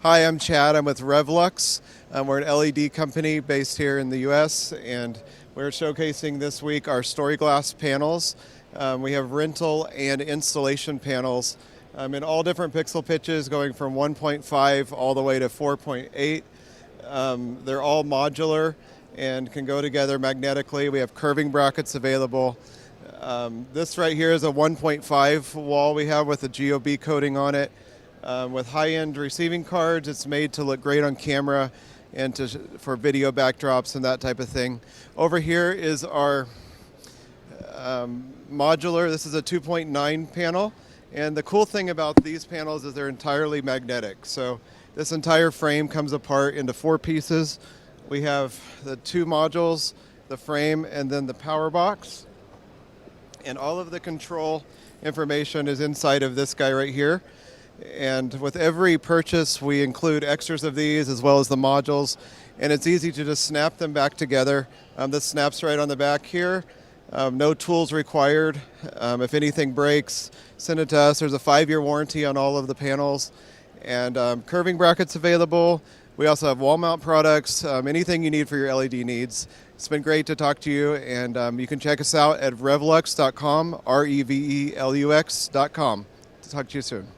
Hi, I'm Chad. I'm with ReveLux. We're an LED company based here in the US, and we're showcasing this week our StoryGlass panels. We have rental and installation panels in all different pixel pitches, going from 1.5 all the way to 4.8. They're all modular and can go together magnetically. We have curving brackets available. This right here is a 1.5 wall we have with a Gob coating on it. With high-end receiving cards, it's made to look great on camera and for video backdrops and that type of thing. Over here is our modular. This is a 2.9 panel, and the cool thing about these panels is they're entirely magnetic. So this entire frame comes apart into 4 pieces. We have the 2 modules, the frame, and then the power box. And all of the control information is inside of this guy right here. And with every purchase, we include extras of these as well as the modules. And it's easy to just snap them back together. This snaps right on the back here. No tools required. If anything breaks, send it to us. There's a 5-year warranty on all of the panels. And curving brackets available. We also have wall mount products, anything you need for your LED needs. It's been great to talk to you, and you can check us out at ReveLux.com, ReveLux.com. Talk to you soon.